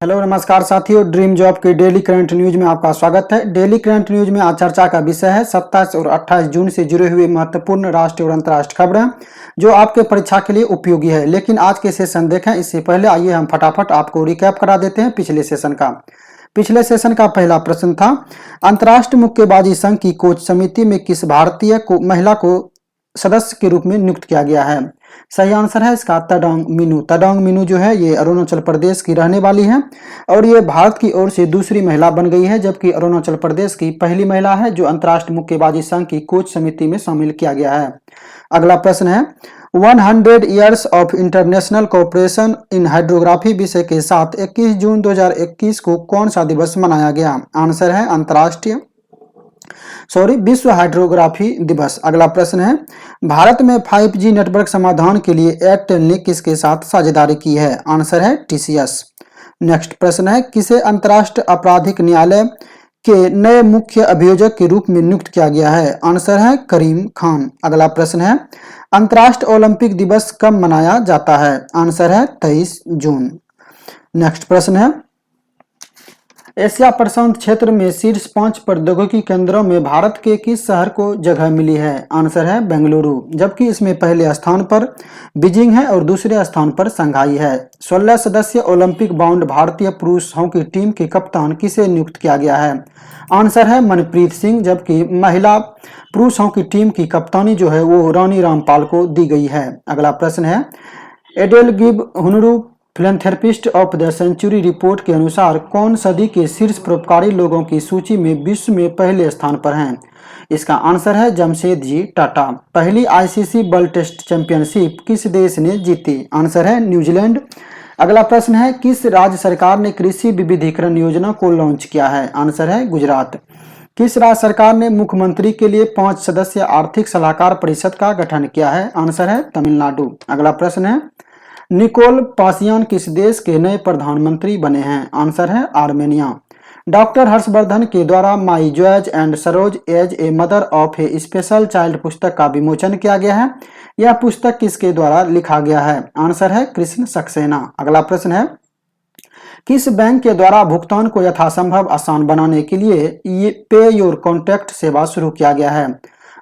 Hello नमस्कार साथियों, dream job के डेली करंट न्यूज में आपका स्वागत है। डेली करंट न्यूज में आज चर्चा का विषय है 27 और 28 जून से जुड़े हुए महत्वपूर्ण राष्ट्रीय और अंतर्राष्ट्रीय खबरें जो आपके परीक्षा के लिए उपयोगी है। लेकिन आज के सेशन देखें इससे पहले आइए हम फटाफट आपको रिकैप करा देते हैं पिछले सेशन का पहला प्रश्न था, अंतर्राष्ट्रीय मुक्केबाजी संघ की कोच समिति में किस भारतीय महिला को सदस्य के रूप में नियुक्त किया गया है? सही आंसर है इसका तडांग मीनू जो है ये अरुणाचल प्रदेश की रहने वाली है और ये भारत की ओर से दूसरी महिला बन गई है, जबकि अरुणाचल प्रदेश की पहली महिला है जो अंतर्राष्ट्रीय मुक्केबाजी संघ की कोच समिति में शामिल किया गया है। अगला प्रश्न है 100 years of international cooperation in hydrography विषय के साथ 21 जून 2021 को कौन सा दिवस मनाया गया? आंसर है विश्व हाइड्रोग्राफी दिवस। अगला प्रश्न है भारत में 5G नेटवर्क समाधान के लिए एयरटेल ने किसके साथ साझेदारी की है? आंसर है TCS। नेक्स्ट प्रश्न है किसे अंतर्राष्ट्रीय आपराधिक न्यायालय के नए मुख्य अभियोजक के रूप में नियुक्त किया गया है? आंसर है करीम खान। अगला प्रश्न है अंतर्राष्ट्रीय ओलंपिक दिवस कब मनाया जाता है? आंसर है 23 जून। नेक्स्ट प्रश्न है एशिया प्रशांत क्षेत्र में शीर्ष 5 प्रौद्योगिकी केंद्रों में भारत के किस शहर को जगह मिली है? आंसर है बेंगलुरु, जबकि इसमें पहले स्थान पर बीजिंग है और दूसरे स्थान पर शंघाई है। 16 सदस्यीय ओलंपिक बाउंड भारतीय पुरुष हॉकी टीम के कप्तान किसे नियुक्त किया गया है? आंसर है मनप्रीत सिंह, जबकि महिला पुरुष हॉकी टीम की कप्तानी जो है वो रानी रामपाल को दी गई है। अगला प्रश्न है एडेल गिब हुनरू philanthropist of the century report के अनुसार कौन सदी के शीर्ष परोपकारी लोगों की सूची में विश्व में पहले स्थान पर हैं? इसका आंसर है जमशेद जी टाटा। पहली ICC वर्ल्ड टेस्ट चैंपियनशिप किस देश ने जीती? आंसर है न्यूजीलैंड। अगला प्रश्न है किस राज्य सरकार ने कृषि विविधीकरण योजना को लॉन्च किया है? आंसर है गुजरात। किस राज्य सरकार ने मुख्यमंत्री के लिए 5 सदस्यीय आर्थिक सलाहकार परिषद का गठन किया है? आंसर है तमिलनाडु। अगला प्रश्न है निकोल पासियान किस देश के नए प्रधानमंत्री बने हैं? आंसर है आर्मेनिया। डॉक्टर हर्षवर्धन के द्वारा my joys and Saroj as a mother of a special child पुस्तक का विमोचन किया गया है। यह पुस्तक किसके द्वारा लिखा गया है? आंसर है कृष्ण सक्सेना। अगला प्रश्न है किस बैंक के द्वारा भुगतान को यथासंभव आसान बनाने के लिए पे योर कॉन्टैक्ट सेवा शुरू किया गया है?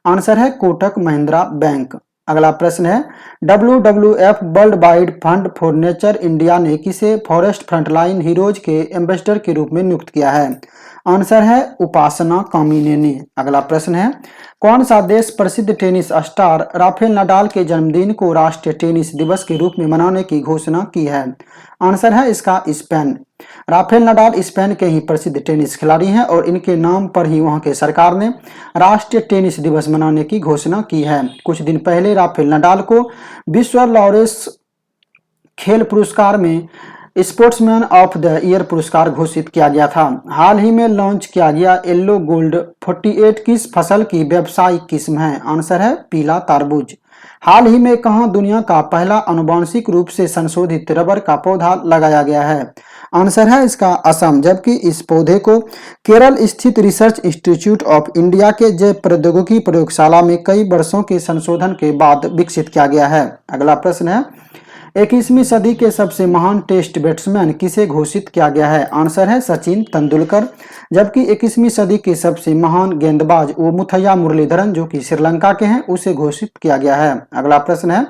आंसर है कोटक महिंद्रा बैंक। अगला प्रश्न है WWF world wide fund for nature India ने किसे फॉरेस्ट फ्रंटलाइन हीरोज के एम्बेसडर के रूप में नियुक्त किया है? आंसर है उपासना कामिनेनी। अगला प्रश्न है कौन सा देश प्रसिद्ध टेनिस स्टार राफेल नडाल के जन्मदिन को राष्ट्रीय टेनिस दिवस के रूप में मनाने की घोषणा की है? आंसर है इसका स्पेन। राफेल नडाल स्पेन के ही प्रसिद्ध टेनिस खिलाड़ी हैं और इनके नाम पर ही वहां के सरकार ने राष्ट्रीय टेनिस दिवस मनाने की घोषणा की है। कुछ दिन पहले राफेल नडाल को विश्व लॉरेंस खेल पुरस्कार में स्पोर्ट्समैन ऑफ द ईयर पुरस्कार घोषित किया गया था। हाल ही में लॉन्च किया गया येलो गोल्ड 48 किस फसल की व्यावसायिक किस्म है? आंसर है पीला तरबूज। हाल ही में कहां दुनिया का पहला आनुवांशिक रूप से संशोधित रबर का पौधा लगाया गया है? आंसर है इसका असम, जबकि इस पौधे को केरल स्थित रिसर्च इंस्टीट्यूट ऑफ इंडिया के जैव प्रौद्योगिकी प्रयोगशाला में कई वर्षों के संशोधन के बाद विकसित किया गया है। अगला प्रश्न है 21वीं सदी के सबसे महान टेस्ट बैट्समैन किसे घोषित किया गया है? आंसर है सचिन तेंदुलकर, जबकि 21वीं सदी के सबसे महान गेंदबाज वो मुथैया मुरलीधरन जो कि श्रीलंका के हैं उसे घोषित किया गया है। अगला प्रश्न है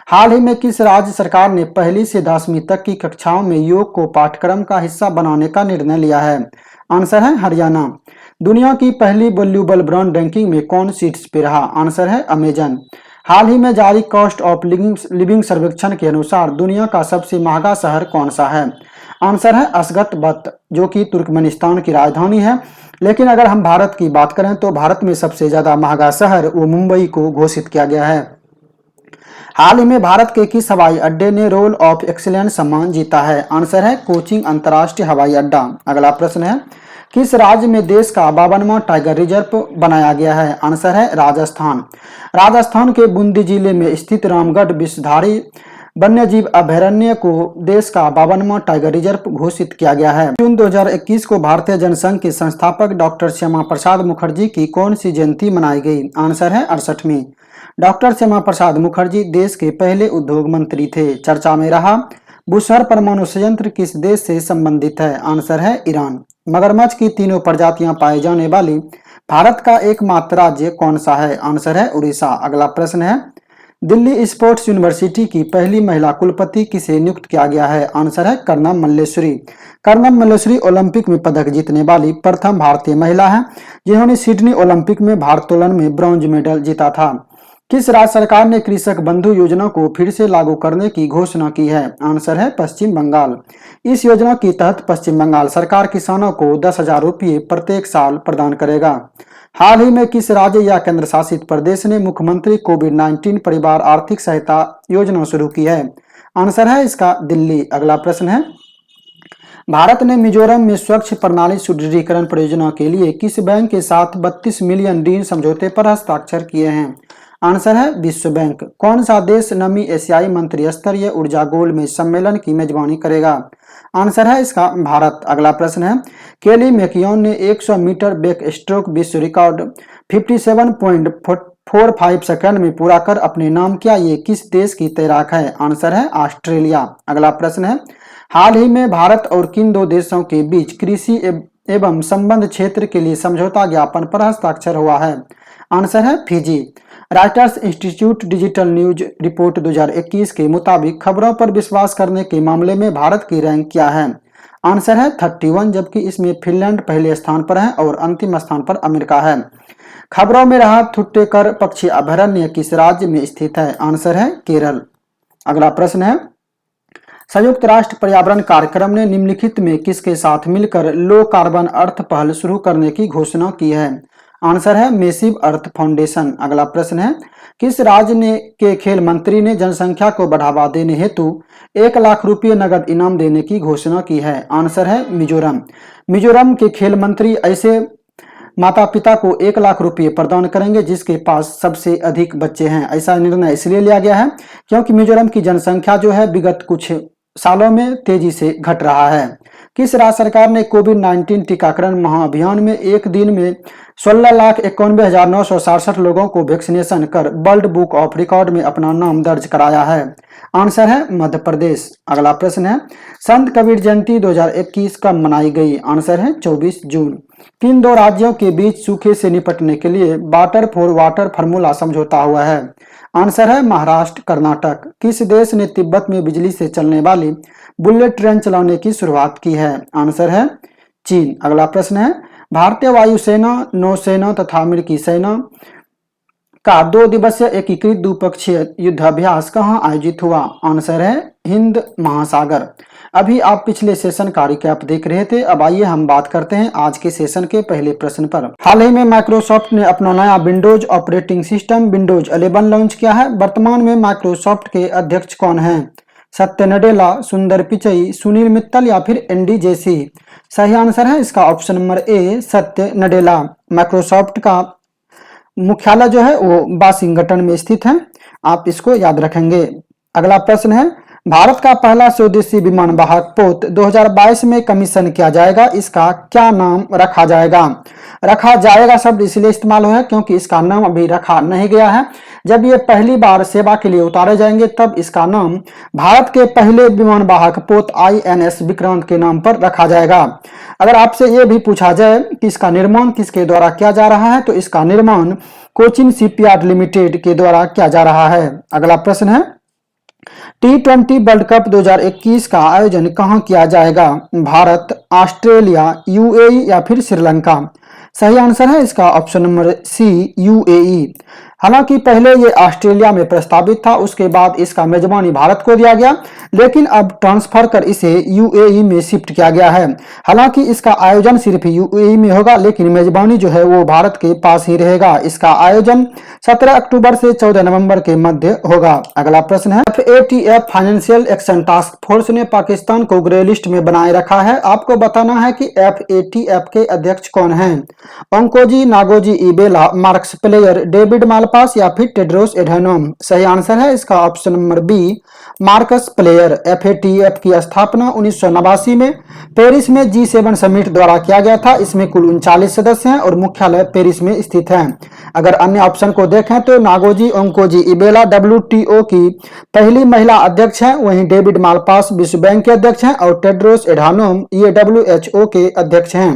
हाल ही में किस राज्य सरकार ने 1ली से 10वीं तक की कक्षाओं में योग को पाठ्यक्रम का हिस्सा बनाने का निर्णय लिया है? आंसर है हरियाणा। दुनिया की पहली वैल्यूएबल ब्रांड रैंकिंग में कौन शीर्ष पे रहा? आंसर है अमेजन। हाल ही में जारी कॉस्ट ऑफ लिविंग सर्वेक्षण के अनुसार दुनिया का सबसे महंगा शहर कौन सा है? आंसर है अशगतबत, जो कि तुर्कमेनिस्तान की राजधानी है। लेकिन अगर हम भारत की बात करें तो भारत में सबसे ज्यादा महंगा शहर वो मुंबई को घोषित किया गया है। हाल ही में भारत के किस हवाई अड्डे ने रोल ऑफ एक्सीलेंस सम्मान जीता है? आंसर है कोचीन अंतर्राष्ट्रीय हवाई अड्डा। अगला प्रश्न है किस राज्य में देश का 52वां टाइगर रिजर्व बनाया गया है? आंसर है राजस्थान। राजस्थान के बूंदी जिले में स्थित रामगढ़ विषधारी वन्यजीव अभयारण्य को देश का 52वां टाइगर रिजर्व घोषित किया गया है। जून 2021 को भारतीय जनसंघ के संस्थापक डॉक्टर श्यामा प्रसाद मुखर्जी की कौन सी जयंती मनाई गई? आंसर है 68वीं। डॉक्टर श्यामा प्रसाद मुखर्जी देश के पहले उद्योग मंत्री थे। चर्चा में रहा बुशहर परमाणु संयंत्र किस देश से संबंधित है? आंसर है ईरान। मगरमच्छ की तीनों प्रजातियां पाए जाने वाली भारत का एकमात्र राज्य कौन सा है? आंसर है उड़ीसा। अगला प्रश्न है, दिल्ली स्पोर्ट्स यूनिवर्सिटी की पहली महिला कुलपति किसे नियुक्त किया गया है? आंसर है कर्नम मल्लेश्वरी। कर्नम मल्लेश्वरी ओलंपिक में पदक जीतने वाली प्रथम भारतीय महिला है जिन्होंने सिडनी ओलंपिक में भारोत्तोलन में ब्रॉन्ज मेडल जीता था। किस राज्य सरकार ने कृषक बंधु योजना को फिर से लागू करने की घोषणा की है? आंसर है पश्चिम बंगाल। इस योजना के तहत पश्चिम बंगाल सरकार किसानों को 10,000 रुपये प्रत्येक साल प्रदान करेगा। हाल ही में किस राज्य या केंद्र शासित प्रदेश ने मुख्यमंत्री कोविड-19 परिवार आर्थिक सहायता योजना शुरू की है? आंसर है इसका दिल्ली। अगला प्रश्न है, भारत ने मिजोरम में स्वच्छ प्रणाली सुदृढ़ीकरण परियोजना के लिए किस बैंक के साथ 32 मिलियन ऋण समझौते पर हस्ताक्षर किए हैं? आंसर है विश्व बैंक। कौन सा देश नवीं एशियाई मंत्री स्तरीय ऊर्जा गोल में सम्मेलन की मेजबानी करेगा? आंसर है इसका भारत। अगला प्रश्न है, केली मैकियोन ने 100 मीटर बैक स्ट्रोक विश्व रिकॉर्ड 57.45 सेकंड में पूरा कर अपने नाम किया। ये किस देश की तैराक है? आंसर है ऑस्ट्रेलिया। अगला प्रश्न है, हाल ही में भारत और किन दो देशों के बीच कृषि एवं संबंध क्षेत्र के लिए समझौता ज्ञापन पर हस्ताक्षर हुआ है? आंसर है Fiji. Reuters institute digital news report 2021 के मुताबिक खबरों पर विश्वास करने के मामले में भारत की रैंक क्या है? आंसर है 31, जबकि इसमें फिनलैंड पहले स्थान पर है और अंतिम स्थान पर अमेरिका है। खबरों में रहा थुट्टेकर पक्षी अभयारण्य किस राज्य में स्थित है? आंसर है केरल। अगला प्रश्न है, संयुक्त राष्ट्र पर्यावरण कार्यक्रम ने निम्नलिखित में किसके साथ मिलकर लो कार्बन अर्थ पहल शुरू करने की घोषणा की है? आंसर है मेसिव अर्थ फाउंडेशन। अगला प्रश्न है, किस राज्य ने के खेल मंत्री ने जनसंख्या को बढ़ावा देने हेतु 1 लाख रुपये नगद इनाम देने की घोषणा की है? आंसर है मिजोरम। मिजोरम के खेल मंत्री ऐसे माता पिता को 1 लाख रुपये प्रदान करेंगे जिसके पास सबसे अधिक बच्चे हैं। ऐसा निर्णय इसलिए लिया गया है क्योंकि मिजोरम की जनसंख्या जो है विगत कुछ सालों में तेजी से घट रहा है। किस राज्य सरकार ने कोविड-19 टीकाकरण महाअभियान में एक दिन में 16,91,967 लोगों को वैक्सीनेशन कर वर्ल्ड बुक ऑफ रिकॉर्ड में अपना नाम दर्ज कराया है? आंसर है मध्य प्रदेश। अगला प्रश्न है, संत कबीर जयंती 2021 कब मनाई गई? आंसर है 24 जून। किन दो राज्यों के बीच सूखे से निपटने के लिए वाटर फॉर वाटर फार्मूला समझौता हुआ है? आंसर है महाराष्ट्र कर्नाटक। किस देश ने तिब्बत में बिजली से चलने वाली बुलेट ट्रेन चलाने की शुरुआत की है? आंसर है चीन। अगला प्रश्न है, भारतीय वायुसेना, नौसेना तथा अमेरिकी सेना का 2 दिवसीय एकीकृत द्विपक्षीय युद्धाभ्यास कहां आयोजित हुआ? आंसर है हिंद महासागर। अभी आप पिछले सेशन का रिकैप देख रहे थे। अब आइए हम बात करते हैं आज के सेशन के पहले प्रश्न पर। हाल ही में माइक्रोसॉफ्ट ने अपना नया Windows operating system Windows 11 launch किया है। वर्तमान में माइक्रोसॉफ्ट के अध्यक्ष कौन हैं? सत्य नडेला, सुंदर पिचई, सुनील मित्तल या फिर एंडी जेसी? सही आंसर है इसका ऑप्शन नंबर ए, सत्य नडेला। माइक्रोसॉफ्ट का मुख्यालय जो है वो वाशिंगटन में स्थित है, आप इसको याद रखेंगे। अगला प्रश्न है, भारत का पहला स्वदेशी विमान वाहक पोत 2022 में कमीशन किया जाएगा, इसका क्या नाम रखा जाएगा? रखा जाएगा शब्द इसलिए इस्तेमाल हुआ है क्योंकि इसका नाम अभी रखा नहीं गया है। जब ये पहली बार सेवा के लिए उतारे जाएंगे तब इसका नाम भारत के पहले विमान वाहक पोत INS विक्रांत के नाम पर रखा जाएगा। अगर आपसे ये भी पूछा जाए कि इसका निर्माण किसके द्वारा किया जा रहा है तो इसका निर्माण कोचिन शिपयार्ड लिमिटेड के द्वारा किया जा रहा है। अगला प्रश्न है, T20 वर्ल्ड कप 2021 का आयोजन कहां किया जाएगा? भारत, ऑस्ट्रेलिया, UAE या फिर श्रीलंका? सही आंसर है इसका ऑप्शन नंबर सी, UAE। हालांकि पहले ये ऑस्ट्रेलिया में प्रस्तावित था, उसके बाद इसका मेजबानी भारत को दिया गया, लेकिन अब ट्रांसफर कर इसे UAE में शिफ्ट किया गया है। हालांकि इसका आयोजन सिर्फ UAE में होगा, लेकिन मेजबानी जो है वो भारत के पास ही रहेगा। इसका आयोजन 17 अक्टूबर से 14 नवंबर के मध्य होगा। अगला प्रश्न है, FATF financial action task force ने पाकिस्तान को ग्रे लिस्ट में बनाए रखा है। आपको बताना है कि FATF के अध्यक्ष कौन हैं? ओंकोजी Ngozi Iweala, Marcus Pleyer David Mal Malpass या फिर टेड्रोस एडहेनम? सही आंसर है इसका option number B, Marcus Pleyer. FATF की स्थापना 1989 में पेरिस में G7 समिट द्वारा किया गया था। इसमें कुल 39 सदस्य हैं और मुख्यालय पेरिस में स्थित है। अगर अन्य ऑप्शन को देखें तो नागोजी ओंकोजी इबेला WTO की पहली महिला अध्यक्ष हैं, वहीं डेविड मालपास विश्व बैंक के अध्यक्ष हैं और टेड्रोस एडहानोम ये WHO के अध्यक्ष हैं।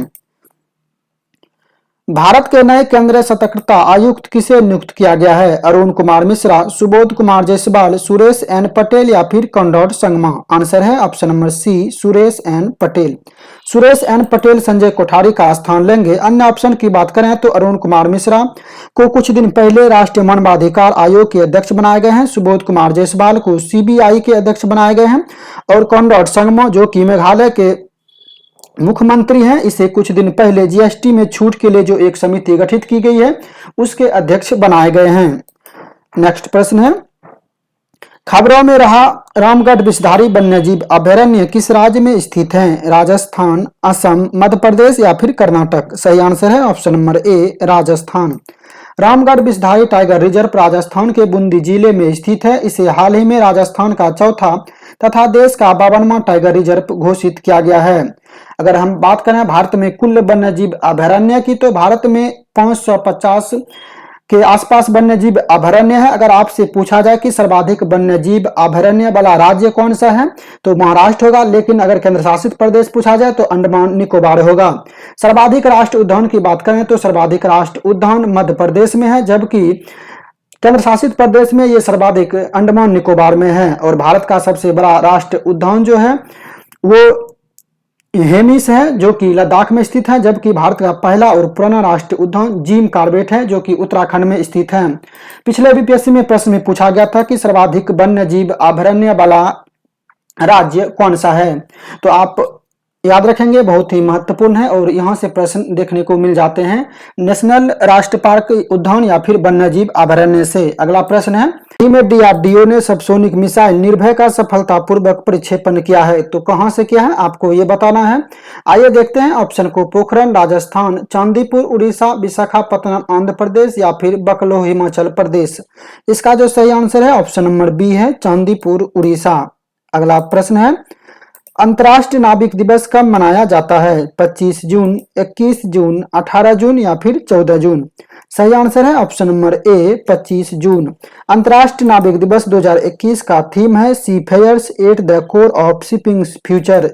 भारत के नए केंद्रीय सतर्कता आयुक्त किसे नियुक्त किया गया है? अरुण कुमार मिश्रा, सुबोध कुमार जायसवाल, सुरेश एन पटेल या फिर कॉनराड संगमा? आंसर है option number C, Suresh N Patel. Suresh N Patel Sanjay Kothari का स्थान लेंगे। अन्य ऑप्शन की बात करें तो अरुण कुमार मिश्रा को कुछ दिन पहले राष्ट्रीय मानवाधिकार आयोग के अध्यक्ष बनाए गए हैं, सुबोध कुमार जायसवाल को CBI के अध्यक्ष बनाए गए हैं और कॉनराड संगमा जो कि मेघालय के मुख्यमंत्री हैं, इसे कुछ दिन पहले GST में छूट के लिए जो एक समिति गठित की गई है उसके अध्यक्ष बनाए गए हैं। नेक्स्ट प्रश्न है, खबरों में रहा रामगढ़ विषधारी वन्यजीव अभयारण्य किस राज्य में स्थित है? राजस्थान, असम, मध्य प्रदेश या फिर कर्नाटक? सही आंसर है ऑप्शन नंबर ए, राजस्थान। रामगढ़ विषधारी टाइगर रिजर्व राजस्थान के बूंदी जिले में स्थित है। इसे हाल ही में राजस्थान का चौथा तथा देश का 52वां टाइगर रिजर्व घोषित किया गया है। अगर हम बात करें भारत में कुल वन्यजीव अभयारण्य की तो भारत में 550 के आसपास वन्यजीव अभयारण्य है। अगर आपसे पूछा जाए कि सर्वाधिक वन्यजीव अभयारण्य वाला राज्य कौन सा है तो महाराष्ट्र होगा, लेकिन अगर केंद्र शासित प्रदेश पूछा जाए तो अंडमान निकोबार होगा। सर्वाधिक राष्ट्रीय उद्यान की बात करें तो सर्वाधिक राष्ट्रीय उद्यान मध्य प्रदेश में है, जबकि केंद्र शासित प्रदेश में ये सर्वाधिक अंडमान निकोबार में है। और भारत का सबसे बड़ा राष्ट्रीय उद्यान जो है वो हेमिस है जो कि लद्दाख में स्थित है, जबकि भारत का पहला और पुराना राष्ट्रीय उद्यान जिम कॉर्बेट है जो कि उत्तराखंड में स्थित है। पिछले BPSC में प्रश्न में पूछा गया था कि सर्वाधिक वन्यजीव अभयारण्य वाला राज्य कौन सा है, तो आप याद रखेंगे, बहुत ही महत्वपूर्ण है और यहां से प्रश्न देखने को मिल जाते हैं नेशनल राष्ट्रीय पार्क उद्यान या फिर वन्यजीव अभयारण्य से। अगला प्रश्न है, DRDO ने सबसोनिक मिसाइल निर्भय का सफलतापूर्वक प्रक्षेपण किया है, तो कहां से किया है आपको ये बताना है। आइए देखते हैं ऑप्शन को, पोखरण राजस्थान, चांदीपुर उड़ीसा, विशाखापट्टनम आंध्र प्रदेश या फिर बकलो हिमाचल प्रदेश? इसका जो सही आंसर है ऑप्शन नंबर बी है, चांदीपुर उड़ीसा। अगला प्रश्न है, अंतर्राष्ट्रीय नाविक दिवस कब मनाया जाता है? 25 जून, 21 जून, 18 जून या फिर 14 जून? सही आंसर है ऑप्शन नंबर ए, 25 जून। अंतर्राष्ट्रीय नाविक दिवस 2021 का थीम है seafarers at the core of shipping future.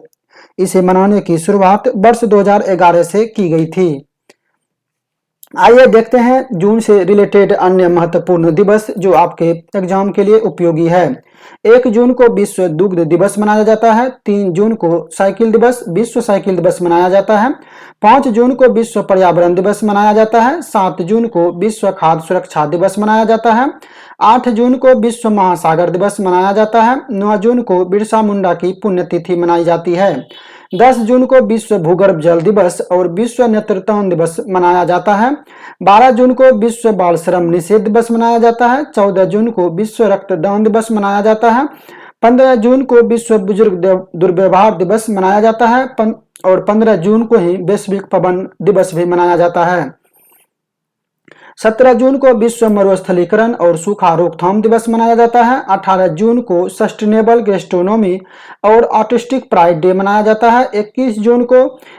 इसे मनाने की शुरुआत वर्ष 2011 से की गई थी। आइए देखते हैं जून से रिलेटेड अन्य महत्वपूर्ण दिवस जो आपके एग्जाम के लिए उपयोगी है। 1 जून को विश्व दुग्ध दिवस मनाया जाता है। 3 जून को साइकिल दिवस, विश्व साइकिल दिवस मनाया जाता है। 5 जून को विश्व पर्यावरण दिवस मनाया जाता है। 7 जून को विश्व खाद्य सुरक्षा दिवस मनाया जाता है। 8 जून को विश्व महासागर दिवस मनाया जाता है। 9 जून को बिरसा मुंडा की पुण्यतिथि मनाई जाती है। 10 जून को विश्व भूगर्भ जल दिवस और विश्व नेत्रदान दिवस मनाया जाता है। 12 जून को विश्व बाल श्रम निषेध दिवस मनाया जाता है। 14 जून को विश्व रक्तदान दिवस मनाया जाता है। 15 जून को विश्व बुजुर्ग दुर्व्यवहार दिवस मनाया जाता है और 15 जून को ही वैश्विक पवन दिवस भी मनाया जाता है। 17 जून को विश्व मरुस्थलीकरण और सूखा रोकथाम दिवस मनाया जाता है। 18 जून को सस्टेनेबल गैस्ट्रोनॉमी और आर्टिस्टिक प्राइड डे मनाया जाता है। 21 जून को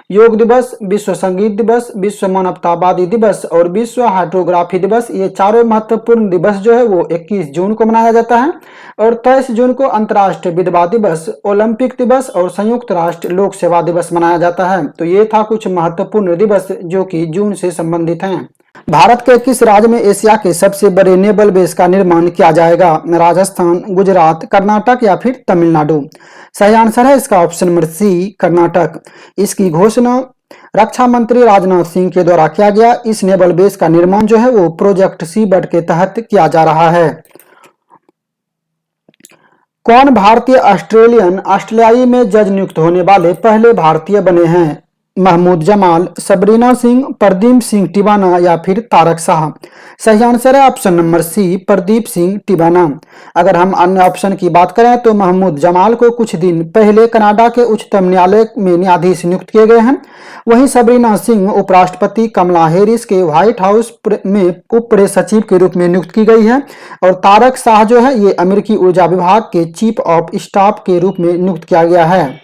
योग दिवस, विश्व संगीत दिवस, विश्व मानवतावादी दिवस और विश्व हाइड्रोग्राफी दिवस, ये चारों महत्वपूर्ण दिवस जो है वो 21 जून को मनाया जाता है। और 23 जून को अंतर्राष्ट्रीय विधवा दिवस, ओलंपिक दिवस और संयुक्त राष्ट्र लोक सेवा दिवस मनाया जाता है। तो ये था कुछ महत्वपूर्ण दिवस जो कि जून से संबंधित हैं। भारत के किस राज्य में एशिया के सबसे बड़े नेवल बेस का निर्माण किया जाएगा? राजस्थान, गुजरात, कर्नाटक या फिर तमिलनाडु? सही आंसर है इसका ऑप्शन नंबर सी, कर्नाटक। इसकी घोषणा रक्षा मंत्री राजनाथ सिंह के द्वारा किया गया। इस नेवल बेस का निर्माण जो है वो प्रोजेक्ट सी बर्ड के तहत किया जा रहा है। कौन भारतीय ऑस्ट्रेलियाई में जज नियुक्त होने वाले पहले भारतीय बने हैं? महमूद जमाल, सबरीना सिंह, प्रदीप सिंह टिबाना या फिर तारक शाह। सही आंसर है option number C, Pradeep Singh Tiwana. अगर हम अन्य ऑप्शन की बात करें तो महमूद जमाल को कुछ दिन पहले कनाडा के उच्चतम न्यायालय में न्यायाधीश नियुक्त किए गए हैं। वहीं सबरीना सिंह उपराष्ट्रपति कमला हैरिस के व्हाइट हाउस में उप प्रेस सचिव के रूप में नियुक्त की गई है। और तारक शाह जो है ये अमेरिकी ऊर्जा विभाग के चीफ ऑफ स्टाफ के रूप में नियुक्त किया गया है।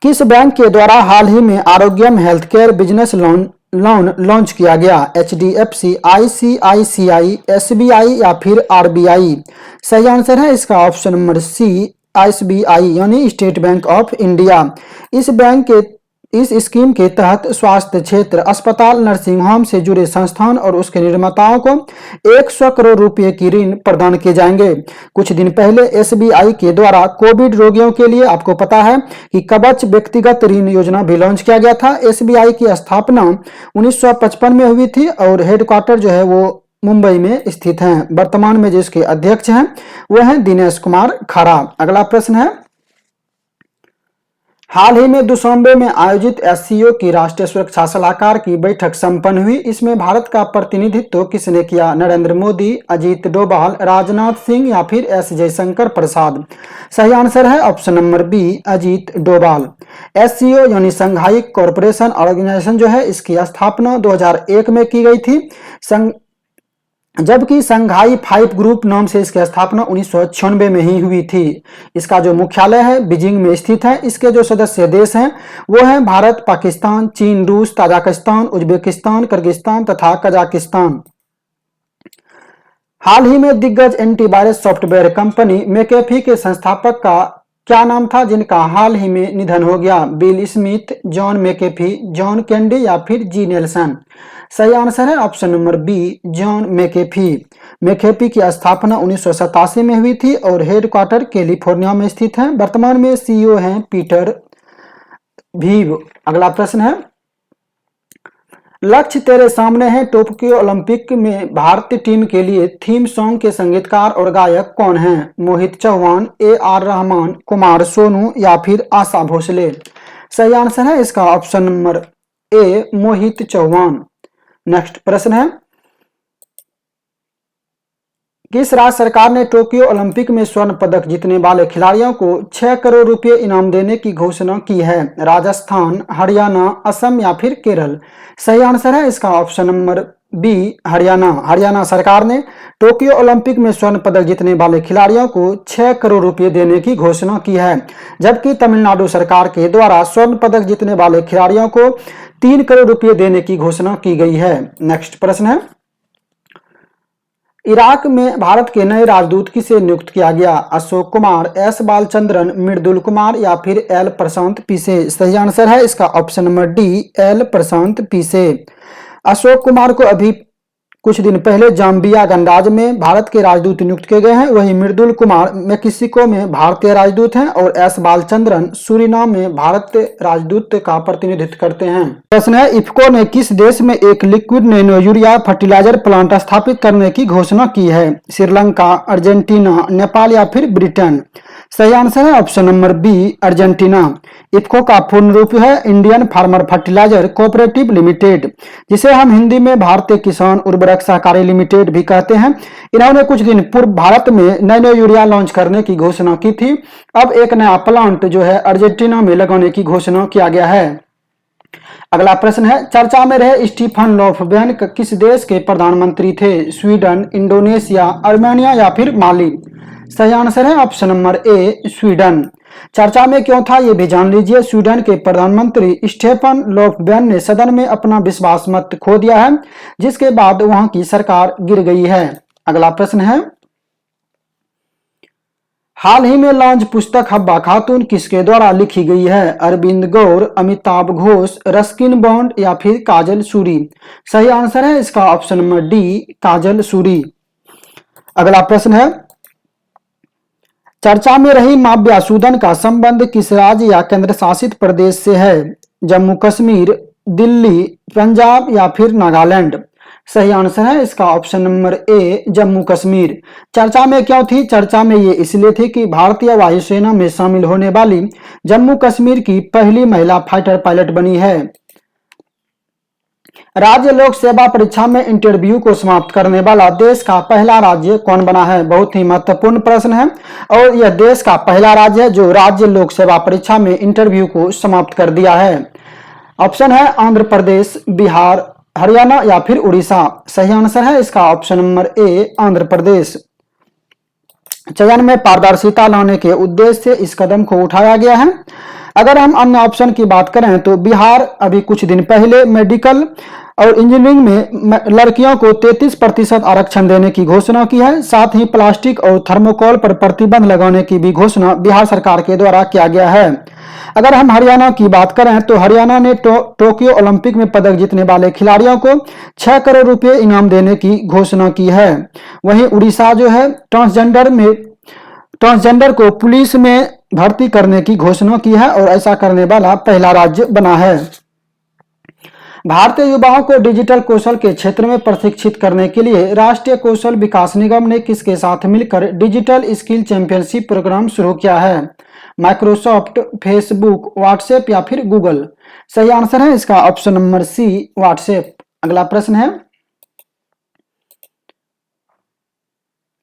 किस बैंक के द्वारा हाल ही में Arogyam health care business loan launch किया गया? HDFC, ICICI, SBI या फिर RBI। सही आंसर है इसका ऑप्शन नंबर सी, SBI यानी स्टेट बैंक ऑफ इंडिया। इस स्कीम के तहत स्वास्थ्य क्षेत्र, अस्पताल, नर्सिंग होम से जुड़े संस्थान और उसके निर्माताओं को 100 करोड़ रुपए की ऋण प्रदान किए जाएंगे। कुछ दिन पहले SBI के द्वारा कोविड रोगियों के लिए आपको पता है कि कवच व्यक्तिगत ऋण योजना भी लॉन्च किया गया था। SBI की स्थापना 1955 में हुई थी और हेडक्वार्टर जो है वो मुंबई में स्थित है। वर्तमान में जिसके अध्यक्ष हैं वो हैं दिनेश कुमार खरा। अगला प्रश्न है, हाल ही में दुशांबे में आयोजित SCO की राष्ट्रीय सुरक्षा सलाहकार की बैठक संपन्न हुई। इसमें भारत का प्रतिनिधित्व किसने किया? नरेंद्र मोदी, अजीत डोभाल, राजनाथ सिंह या फिर S जयशंकर प्रसाद। सही आंसर है option number B, Ajit Doval. SCO यानी संघाई कॉरपोरेशन ऑर्गेनाइजेशन जो है इसकी स्थापना 2001 में की गई थी, जबकि संघाई 5 ग्रुप नाम से इसकी स्थापना 1996 में ही हुई थी। इसका जो मुख्यालय है बीजिंग में स्थित है। इसके जो सदस्य देश हैं वो हैं भारत, पाकिस्तान, चीन, रूस, ताजिकिस्तान, उज्बेकिस्तान, किर्गिस्तान तथा कजाकिस्तान। हाल ही में दिग्गज एंटीवायरस सॉफ्टवेयर कंपनी मैकेफी के संस्थापक का क्या नाम था जिनका हाल ही में निधन हो गया? Bill Smith, John McAfee, John Candy या फिर जी नेल्सन। सही आंसर है option number B, John McAfee. McAfee की स्थापना 1987 में हुई थी और हेडक्वार्टर कैलिफोर्निया में स्थित है। वर्तमान में CEO हैं पीटर भीव। अगला प्रश्न है, लक्ष्य तेरे सामने है टोक्यो ओलंपिक में भारतीय टीम के लिए थीम सॉन्ग के संगीतकार और गायक कौन हैं? मोहित चौहान, AR रहमान, कुमार सोनू या फिर आशा भोसले। सही आंसर है इसका option number A, Mohit Chauhan. Next प्रश्न है, किस राज्य सरकार ने टोक्यो ओलंपिक में स्वर्ण पदक जीतने वाले खिलाड़ियों को 6 करोड़ रुपए इनाम देने की घोषणा की है? राजस्थान, हरियाणा, असम या फिर केरल। सही आंसर है इसका option number B, Haryana. Haryana सरकार ने टोक्यो ओलंपिक में स्वर्ण पदक जीतने वाले खिलाड़ियों को 6 करोड़ रुपए देने की घोषणा की है, जबकि तमिलनाडु सरकार के द्वारा स्वर्ण पदक जीतने वाले खिलाड़ियों को 3 करोड़ रुपए देने की घोषणा की गई है। नेक्स्ट प्रश्न है, इराक में भारत के नए राजदूत किसे नियुक्त किया गया? अशोक कुमार, S बालचंद्रन, मृदुल कुमार या फिर L प्रशांत पीसे। सही आंसर है इसका ऑप्शन नंबर डी, L प्रशांत पीसे। अशोक कुमार को अभी कुछ दिन पहले जाम्बिया गणराज्य में भारत के राजदूत नियुक्त किए गए हैं। वहीं मृदुल कुमार मेक्सिको में भारतीय राजदूत हैं और S बालचंद्रन सूरीनाम में भारतीय राजदूत का प्रतिनिधित्व करते हैं। प्रश्न है, इफ्को ने किस देश में एक liquid nano urea fertiliser plant स्थापित करने की घोषणा की है? श्रीलंका, अर्जेंटीना, नेपाल या फिर ब्रिटेन। सही आंसर है option number B, Argentina. IFFCO का पूर्ण रूप है Indian farmer fertiliser cooperative limited, जिसे हम हिंदी में भारतीय किसान उर्वरक सहकारी लिमिटेड भी कहते हैं। इन्होंने कुछ दिन पूर्व भारत में नैनो यूरिया लॉन्च करने की घोषणा की थी। अब एक नया प्लांट जो है अर्जेंटीना में लगाने की घोषणा किया गया है। अगला प्रश्न है, चर्चा में रहे स्टीफन लोफवेन किस देश के प्रधानमंत्री थे? स्वीडन, इंडोनेशिया, अर्मेनिया या फिर माली। सही आंसर है ऑप्शन नंबर ए, स्वीडन। चर्चा में क्यों था ये भी जान लीजिए। स्वीडन के प्रधानमंत्री स्टेफन लोफवेन ने सदन में अपना विश्वास मत खो दिया है, जिसके बाद वहां की सरकार गिर गई है। अगला प्रश्न है, हाल ही में लॉन्च पुस्तक हब्बा खातून किसके द्वारा लिखी गई है? अरविंद गौर, अमिताभ घोष, रस्किन बॉन्ड या फिर काजल सूरी। सही आंसर है इसका ऑप्शन नंबर डी, काजल सूरी। अगला प्रश्न है, चर्चा में रही माव्या सूदन का संबंध किस राज्य या केंद्र शासित प्रदेश से है? जम्मू कश्मीर, दिल्ली, पंजाब या फिर नागालैंड। सही आंसर है इसका ऑप्शन नंबर ए जम्मू कश्मीर। चर्चा में क्यों थी? चर्चा में ये इसलिए थी कि भारतीय वायुसेना में शामिल होने वाली जम्मू कश्मीर की पहली महिला फाइटर पायलट बनी है। राज्य लोक सेवा परीक्षा में इंटरव्यू को समाप्त करने वाला देश का पहला राज्य कौन बना है? बहुत ही महत्वपूर्ण प्रश्न है और यह देश का पहला राज्य है जो राज्य लोक सेवा परीक्षा में इंटरव्यू को समाप्त कर दिया है। ऑप्शन है आंध्र प्रदेश, बिहार, हरियाणा या फिर उड़ीसा। सही आंसर है इसका ऑप्शन नंबर ए आंध्र प्रदेश। चयन में पारदर्शिता लाने के उद्देश्य से इस कदम को उठाया गया है। अगर हम अन्य ऑप्शन की बात करें तो बिहार अभी कुछ दिन पहले मेडिकल और इंजीनियरिंग में लड़कियों को 33% आरक्षण देने की घोषणा की है। साथ ही प्लास्टिक और थर्मोकोल पर प्रतिबंध लगाने की भी घोषणा बिहार सरकार के द्वारा किया गया है। अगर हम हरियाणा की बात करें तो हरियाणा ने टोक्यो ओलंपिक में पदक जीतने वाले खिलाड़ियों को 6 करोड़ रुपए इनाम देने की घोषणा की है। वहीं उड़ीसा जो है ट्रांसजेंडर को पुलिस में भर्ती करने की घोषणा की है और ऐसा करने वाला पहला राज्य बना है। भारतीय युवाओं को डिजिटल कौशल के क्षेत्र में प्रशिक्षित करने के लिए राष्ट्रीय कौशल विकास निगम ने किसके साथ मिलकर डिजिटल स्किल चैंपियनशिप प्रोग्राम शुरू किया है? माइक्रोसॉफ्ट, फेसबुक, व्हाट्सएप या फिर गूगल। सही आंसर है इसका ऑप्शन नंबर सी व्हाट्सएप। अगला प्रश्न है,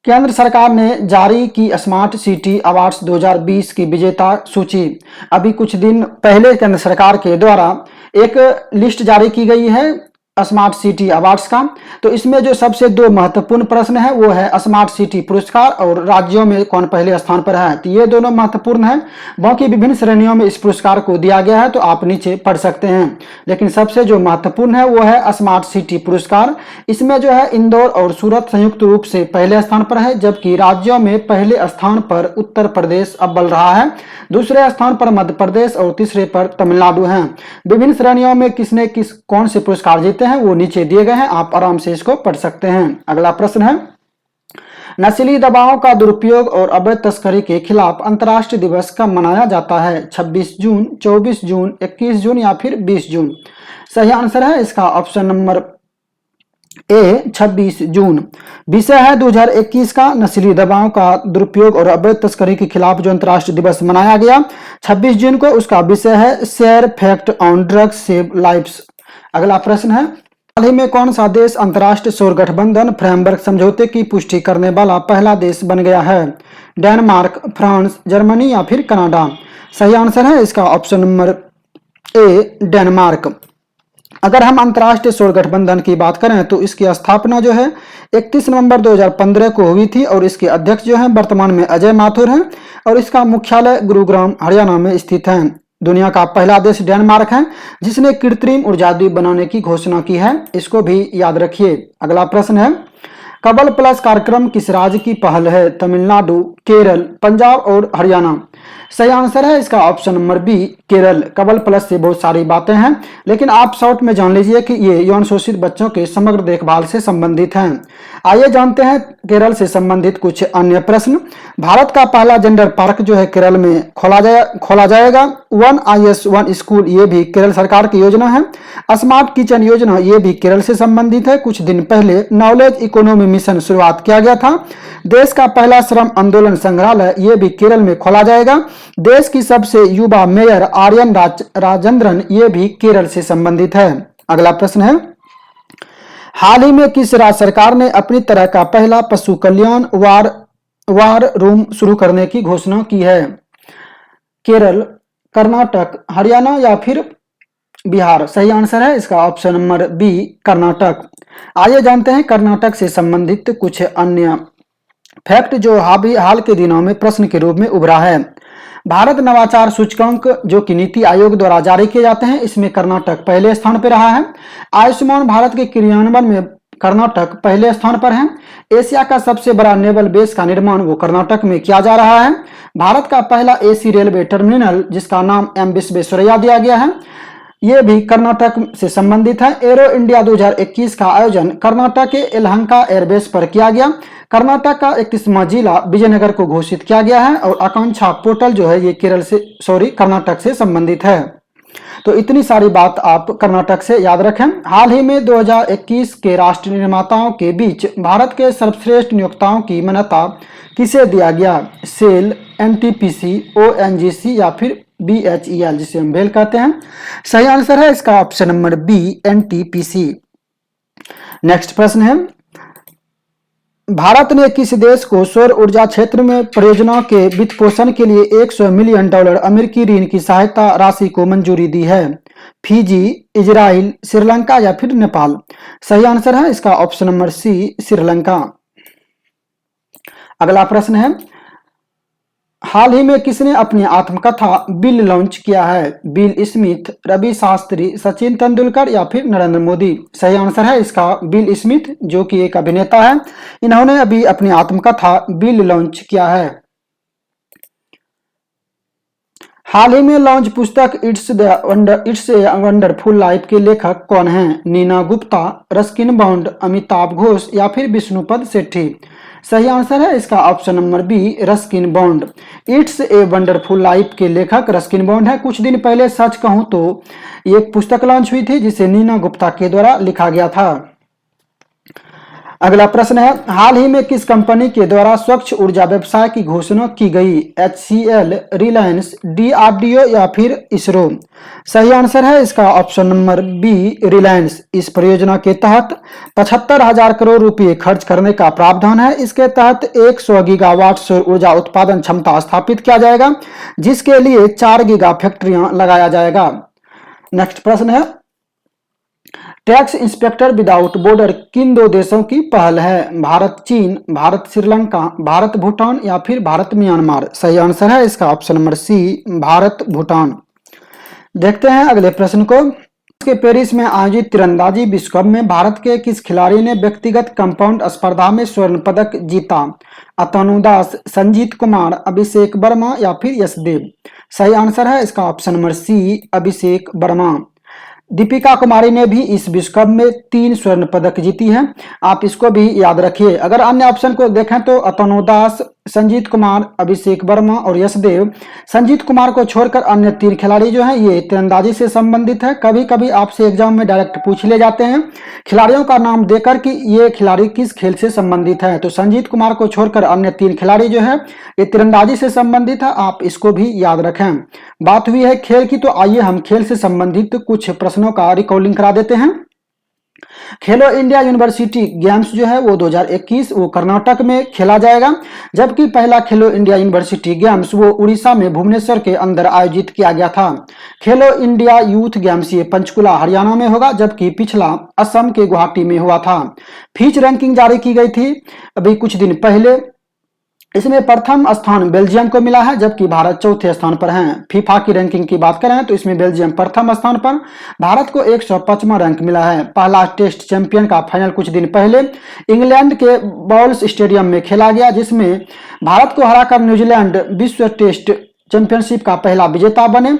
केंद्र सरकार ने जारी की स्मार्ट सिटी अवार्ड्स 2020 की विजेता सूची। अभी कुछ दिन पहले केंद्र सरकार के द्वारा एक लिस्ट जारी की गई है स्मार्ट सिटी अवार्ड्स का। तो इसमें जो सबसे दो महत्वपूर्ण प्रश्न है वो है स्मार्ट सिटी पुरस्कार और राज्यों में कौन पहले स्थान पर है। तो ये दोनों महत्वपूर्ण है। बाकी विभिन्न श्रेणियों में इस पुरस्कार को दिया गया है तो आप नीचे पढ़ सकते हैं, लेकिन सबसे जो महत्वपूर्ण है वो है स्मार्ट सिटी पुरस्कार। इसमें जो है इंदौर और सूरत संयुक्त रूप से पहले स्थान पर है, जबकि राज्यों में पहले स्थान पर उत्तर प्रदेश अव्वल रहा है, दूसरे स्थान पर मध्य प्रदेश और तीसरे पर तमिलनाडु है। विभिन्न श्रेणियों में किसने कौन से पुरस्कार जीते हैं वो नीचे दिए गए हैं, आप आराम से इसको पढ़ सकते हैं। अगला प्रश्न है, नशीली दवाओं का दुरुपयोग और अवैध तस्करी के खिलाफ अंतर्राष्ट्रीय दिवस कब मनाया जाता है? 26 जून, 24 जून, 21 जून या फिर 20 जून। सही आंसर है इसका ऑप्शन नंबर ए 26 जून। विषय है 2021 का नशीली दवाओं का दुरुपयोग और अवैध तस्करी के खिलाफ जो अंतर्राष्ट्रीय दिवस मनाया गया 26 जून को, उसका विषय है share fact on drugs save lives. अगला प्रश्न है, हाल ही में कौन सा देश अंतर्राष्ट्रीय सौर गठबंधन फ्रेमवर्क समझौते की पुष्टि करने वाला पहला देश बन गया है? डेनमार्क, फ्रांस, जर्मनी या फिर कनाडा। सही आंसर है इसका ऑप्शन नंबर ए डेनमार्क। अगर हम अंतर्राष्ट्रीय सौर गठबंधन की बात करें तो इसकी स्थापना जो है 31 नवंबर 2015 को हुई थी और इसके अध्यक्ष जो हैं वर्तमान में अजय माथुर हैं और इसका मुख्यालय गुरुग्राम हरियाणा में स्थित है। दुनिया का पहला देश डेनमार्क है जिसने कृत्रिम ऊर्जा द्वीप बनाने की घोषणा की है, इसको भी याद रखिए। अगला प्रश्न है, कबल प्लस कार्यक्रम किस राज्य की पहल है? तमिलनाडु, केरल, पंजाब और हरियाणा। सही आंसर है इसका ऑप्शन नंबर बी केरल। कबल प्लस से बहुत सारी बातें हैं, लेकिन आप शॉर्ट में जान लीजिए कि ये यौन शोषित बच्चों के समग्र देखभाल से संबंधित हैं। आइए जानते हैं केरल से संबंधित कुछ अन्य प्रश्न। भारत का पहला जेंडर पार्क जो है केरल में खोला जाएगा। 1IS1 स्कूल ये भी केरल सरकार की योजना है। स्मार्ट किचन योजना ये भी केरल से संबंधित है। कुछ दिन पहले नॉलेज इकोनॉमी मिशन शुरुआत किया गया था। देश का पहला श्रम आंदोलन संग्रहालय ये भी केरल में खोला जाएगा। देश की सबसे युवा मेयर आर्यन राजेंद्रन ये भी केरल से संबंधित है। अगला प्रश्न है, हाल ही में किस राज्य सरकार ने अपनी तरह का पहला पशु कल्याण वार रूम शुरू करने की घोषणा की है? केरल, कर्नाटक, हरियाणा या फिर बिहार। सही आंसर है इसका ऑप्शन नंबर बी कर्नाटक। आइए जानते हैं कर्नाटक से संबंधित कुछ अन्य फैक्ट जो हाल के दिनों में प्रश्न के रूप में उभरा है। भारत नवाचार सूचकांक जो कि नीति आयोग द्वारा जारी किए जाते हैं, इसमें कर्नाटक पहले स्थान पर रहा है। आयुष्मान भारत के क्रियान्वयन में कर्नाटक पहले स्थान पर है। एशिया का सबसे बड़ा नेवल बेस का निर्माण वो कर्नाटक में किया जा रहा है। भारत का पहला एसी रेलवे टर्मिनल जिसका नाम एम विश्वेश्वरैया दिया गया है ये भी कर्नाटक से संबंधित है। एरो इंडिया 2021 का आयोजन कर्नाटक के यलहंका एयरबेस पर किया गया। कर्नाटक का 31वां जिला विजयनगर को घोषित किया गया है और आकांक्षा पोर्टल जो है ये कर्नाटक से संबंधित है। तो इतनी सारी बात आप कर्नाटक से याद रखें। हाल ही में 2021 के राष्ट्रीय निर्माताओं के बीच भारत के सर्वश्रेष्ठ नियोक्ताओं की मान्यता किसे दिया गया? सेल, एनटीपीसी, ओएनजीसी या फिर बीएचईएल जिसे हम बेल कहते हैं। सही आंसर है इसका option number B, NTPC. Next प्रश्न है, भारत ने किस देश को सौर ऊर्जा क्षेत्र में परियोजनाओं के वित्त पोषण के लिए $100 मिलियन अमेरिकी ऋण की सहायता राशि को मंजूरी दी है? फिजी, इजराइल, श्रीलंका या फिर नेपाल? सही आंसर है इसका ऑप्शन नंबर सी, श्रीलंका। अगला प्रश्न है, हाल ही में किसने अपनी आत्मकथा बिल लॉन्च किया है? बिल स्मिथ, रवि शास्त्री, सचिन तेंदुलकर या फिर नरेंद्र मोदी? सही आंसर है इसका बिल स्मिथ, जो कि एक अभिनेता है। इन्होंने अभी अपनी आत्मकथा बिल लॉन्च किया है। हाल ही में लॉन्च पुस्तक इट्स ए वंडरफुल लाइफ के लेखक कौन हैं? नीना गुप्ता, रस्किन बॉन्ड, अमिताभ घोष या फिर विष्णुपद शेट्टी? सही आंसर है इसका option number B, Ruskin Bond. It's a wonderful life के लेखक रस्किन बॉन्ड है। कुछ दिन पहले सच कहूं तो एक पुस्तक लॉन्च हुई थी जिसे नीना गुप्ता के द्वारा लिखा गया था। अगला प्रश्न है, हाल ही में किस कंपनी के द्वारा स्वच्छ ऊर्जा व्यवसाय की घोषणा की गई? HCL, रिलायंस, DRDO या फिर इसरो? सही आंसर है इसका ऑप्शन नंबर बी, रिलायंस। इस परियोजना के तहत 75,000 करोड़ रुपए खर्च करने का प्रावधान है। इसके तहत 100 गीगावाट सौर ऊर्जा उत्पादन क्षमता स्थापित किया जाएगा, जिसके लिए 4 गीगा फैक्ट्रियां लगाया जाएगा। नेक्स्ट प्रश्न है, टैक्स इंस्पेक्टर विदाउट बॉर्डर किन 2 देशों की पहल है? भारत चीन, भारत श्रीलंका, भारत भूटान या फिर भारत म्यांमार? सही आंसर है इसका option number C, Bharat Bhutan. देखते हैं अगले प्रश्न को, के पेरिस में आयोजित तीरंदाजी विश्व कप में भारत के किस खिलाड़ी ने व्यक्तिगत कंपाउंड स्पर्धा में स्वर्ण पदक जीता? अतनु दास, संजीत कुमार, अभिषेक वर्मा या फिर यशदेव? सही आंसर है इसका ऑप्शन नंबर सी, अभिषेक वर्मा। दीपिका कुमारी ने भी इस विश्व कप में 3 स्वर्ण पदक जीती है। आप इसको भी याद रखिए। अगर अन्य ऑप्शन को देखें तो अतनु दास, संजीत कुमार, अभिषेक वर्मा और यशदेव। संजीत कुमार को छोड़कर अन्य 3 खिलाड़ी जो हैं ये तीरंदाजी से संबंधित है। कभी कभी आपसे एग्जाम में डायरेक्ट पूछ ले जाते हैं खिलाड़ियों का नाम देकर कि ये खिलाड़ी किस खेल से संबंधित है। तो संजीत कुमार को छोड़कर अन्य 3 खिलाड़ी जो है ये तीरंदाजी से संबंधित है। आप इसको भी याद रखें। बात हुई है खेल की, तो आइए हम खेल से संबंधित कुछ प्रश्नों का रिकॉलिंग करा देते हैं। खेलो इंडिया यूनिवर्सिटी गेम्स जो है वो 2021 वो कर्नाटक में खेला जाएगा, जबकि पहला खेलो इंडिया यूनिवर्सिटी गेम्स वो उड़ीसा में भुवनेश्वर के अंदर आयोजित किया गया था। खेलो इंडिया यूथ गेम्स ये पंचकुला हरियाणा में होगा, जबकि पिछला असम के गुवाहाटी में हुआ था। फीच रैंकिंग जारी की गई थी अभी कुछ दिन पहले। इसमें प्रथम स्थान बेल्जियम को मिला है, जबकि भारत चौथे स्थान पर है। फीफा की रैंकिंग की बात करें तो इसमें बेल्जियम प्रथम स्थान पर, भारत को 155वां रैंक मिला है। पहला टेस्ट चैंपियन का फाइनल कुछ दिन पहले इंग्लैंड के बॉल्स स्टेडियम में खेला गया, जिसमें भारत को हराकर न्यूजीलैंड विश्व टेस्ट चैंपियनशिप का पहला विजेता बने।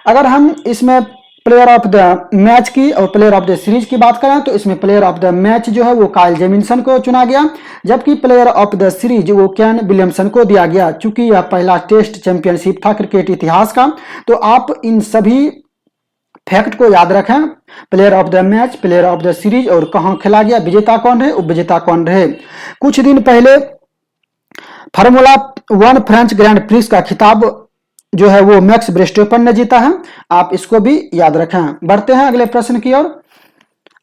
अगर हम इसमें प्लेयर ऑफ द मैच की और प्लेयर ऑफ द सीरीज की बात करें तो इसमें प्लेयर ऑफ द मैच जो है वो काइल जेमिसन को चुना गया, जबकि प्लेयर ऑफ द सीरीज वो केन विलियमसन को दिया गया। चूंकि यह पहला टेस्ट चैंपियनशिप था क्रिकेट इतिहास का, तो आप इन सभी फैक्ट को याद रखें। Player of the match, player of the series और कहां खेला गया, विजेता कौन रहे, उपविजेता कौन रहे। कुछ दिन पहले फार्मूला 1 फ्रेंच ग्रैंड प्रिक्स का खिताब जो है वो मैक्स वर्स्टेपन ने जीता है। आप इसको भी याद रखें। बढ़ते हैं अगले प्रश्न की ओर।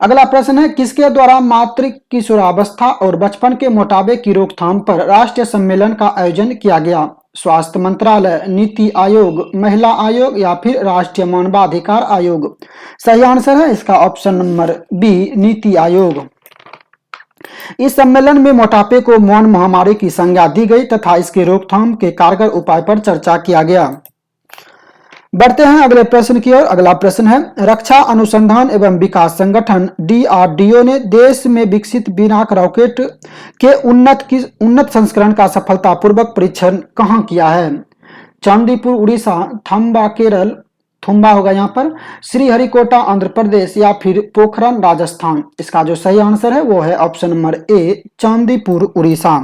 अगला प्रश्न है, किसके द्वारा मातृ किशोरावस्था और बचपन के मोटापे की रोकथाम पर राष्ट्रीय सम्मेलन का आयोजन किया गया? स्वास्थ्य मंत्रालय, नीति आयोग, महिला आयोग या फिर राष्ट्रीय मानवाधिकार आयोग? सही आंसर है इसका option number B, NITI Aayog. इस सम्मेलन में मोटापे को मौन महामारी की संज्ञा दी गई तथा इसके रोकथाम के कारगर उपाय पर चर्चा किया गया। बढ़ते हैं अगले प्रश्न की ओर। अगला प्रश्न है, रक्षा अनुसंधान एवं विकास संगठन DRDO ने देश में विकसित बिनाक रॉकेट के उन्नत संस्करण का सफलतापूर्वक परीक्षण कहां किया है? चांदीपुर उड़ीसा, थम्बा केरल, थुम्बा होगा यहाँ पर, श्रीहरिकोटा आंध्र प्रदेश या फिर पोखरन राजस्थान? इसका जो सही आंसर है वो है ऑप्शन नंबर ए, चांदीपुर उड़ीसा।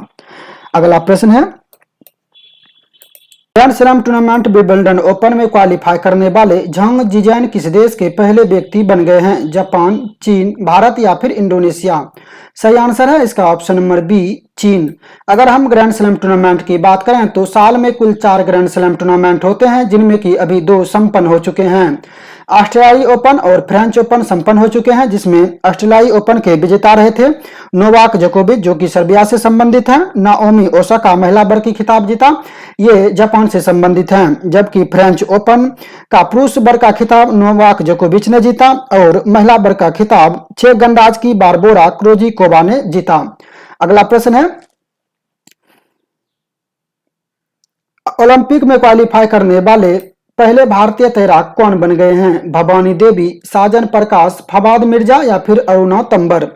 अगला प्रश्न है, grand slam tournament Wimbledon open में क्वालिफाई करने वाले झांग जीजैन किस देश के पहले व्यक्ति बन गए हैं? जापान, चीन, भारत या फिर इंडोनेशिया? सही आंसर है इसका ऑप्शन नंबर बी, चीन। अगर हम ग्रैंड स्लैम टूर्नामेंट की बात करें तो साल में कुल 4 ग्रैंड स्लैम टूर्नामेंट होते हैं, जिनमें कि अभी 2 संपन्न हो चुके हैं। ऑस्ट्रेलियाई ओपन और फ्रेंच ओपन संपन्न हो चुके हैं, जिसमें ऑस्ट्रेलियाई ओपन के विजेता रहे थे नोवाक जोकोविच, जो कि सर्बिया से संबंधित है। नाओमी ओसाका महिला वर्ग की खिताब जीता, ये जापान से संबंधित हैं। जबकि फ्रेंच ओपन का पुरुष वर्ग का खिताब नोवाक जोकोविच ने जीता और महिला वर्ग का खिताब चेक गणराज्य की बारबोरा क्रोजिकोवा ने जीता। अगला प्रश्न है, ओलंपिक में क्वालिफाई करने वाले पहले भारतीय तैराक कौन बन गए हैं? भवानी देवी, साजन प्रकाश, फवाद मिर्जा या फिर अरुणा तंबर?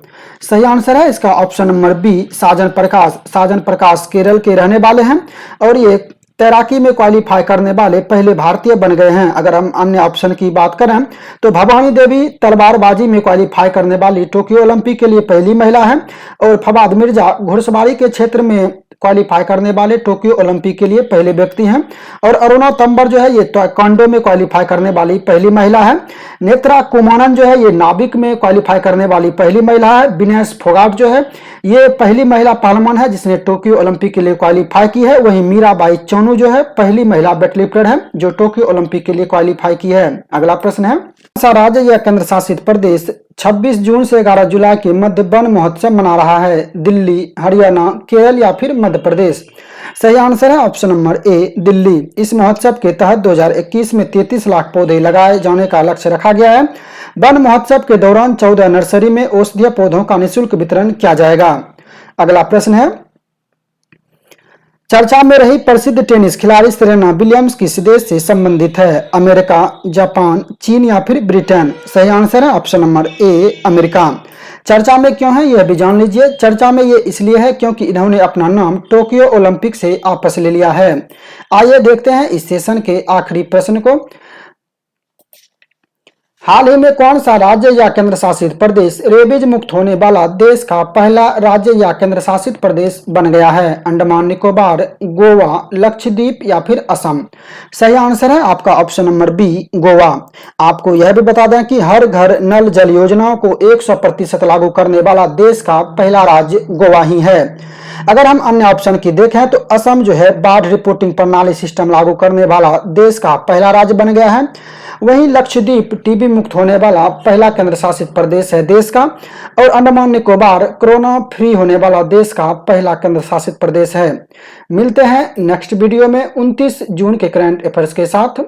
सही आंसर है इसका ऑप्शन नंबर बी, साजन प्रकाश। साजन प्रकाश केरल के रहने वाले हैं और ये तैराकी में क्वालिफाई करने वाले पहले भारतीय बन गए हैं। अगर हम अन्य ऑप्शन की बात करें तो भवानी देवी तलवारबाजी में क्वालिफाई करने वाली टोक्यो ओलंपिक के लिए पहली महिला है और फवाद मिर्जा घुड़सवारी के क्षेत्र में क्वालिफाई करने वाले टोक्यो ओलंपिक के लिए पहले व्यक्ति हैं। और अरुणा तंबर जो है ये ताइक्वांडो में क्वालिफाई करने वाली पहली महिला है। नेत्रा कुमानन जो है ये नाविक में क्वालिफाई करने वाली पहली महिला है। विनेश फोगाट जो है ये पहली महिला पहलवान है जिसने टोक्यो ओलंपिक के लिए क्वालिफाई की है। वहीं मीराबाई चानू जो है पहली महिला वेटलिफ्टर है जो टोक्यो ओलंपिक के लिए क्वालिफाई की है। अगला प्रश्न है, कौन सा राज्य या केंद्र शासित प्रदेश 26 जून से 11 जुलाई के मध्य वन महोत्सव मना रहा है? दिल्ली, हरियाणा, केरल या फिर मध्य प्रदेश? सही आंसर है ऑप्शन नंबर ए, दिल्ली। इस महोत्सव के तहत 2021 में 33 लाख पौधे लगाए जाने का लक्ष्य रखा गया है। वन महोत्सव के दौरान 14 नर्सरी में औषधीय पौधों का निःशुल्क वितरण किया जाएगा। अगला प्रश्न है, चर्चा में रही प्रसिद्ध टेनिस खिलाड़ी सेरेना विलियम्स किस देश से संबंधित है? अमेरिका, जापान, चीन या फिर ब्रिटेन? सही आंसर है ऑप्शन नंबर ए, अमेरिका। चर्चा में क्यों है यह भी जान लीजिए। चर्चा में ये इसलिए है क्योंकि इन्होंने अपना नाम टोक्यो ओलंपिक से वापस ले लिया है। आइए देखते हैं इस सेशन के आखिरी प्रश्न को। हाल ही में कौन सा राज्य या केंद्र शासित प्रदेश रेबीज मुक्त होने वाला देश का पहला राज्य या केंद्र शासित प्रदेश बन गया है? अंडमान निकोबार, गोवा, लक्षद्वीप या फिर असम? सही आंसर है आपका ऑप्शन नंबर बी, गोवा। आपको यह भी बता दें कि हर घर नल जल योजनाओं को 100% लागू करने वाला देश का पहला राज्य गोवा ही है। अगर हम अन्य ऑप्शन की देखें तो असम जो है बाढ़ रिपोर्टिंग प्रणाली सिस्टम लागू करने वाला देश का पहला राज्य बन गया है। वहीं लक्षद्वीप टीबी मुक्त होने वाला पहला केंद्र शासित प्रदेश है देश का। और अंडमान निकोबार कोरोना फ्री होने वाला देश का पहला केंद्र शासित प्रदेश है। मिलते हैं नेक्स्ट वीडियो में 29 जून के करंट अफेयर्स के साथ।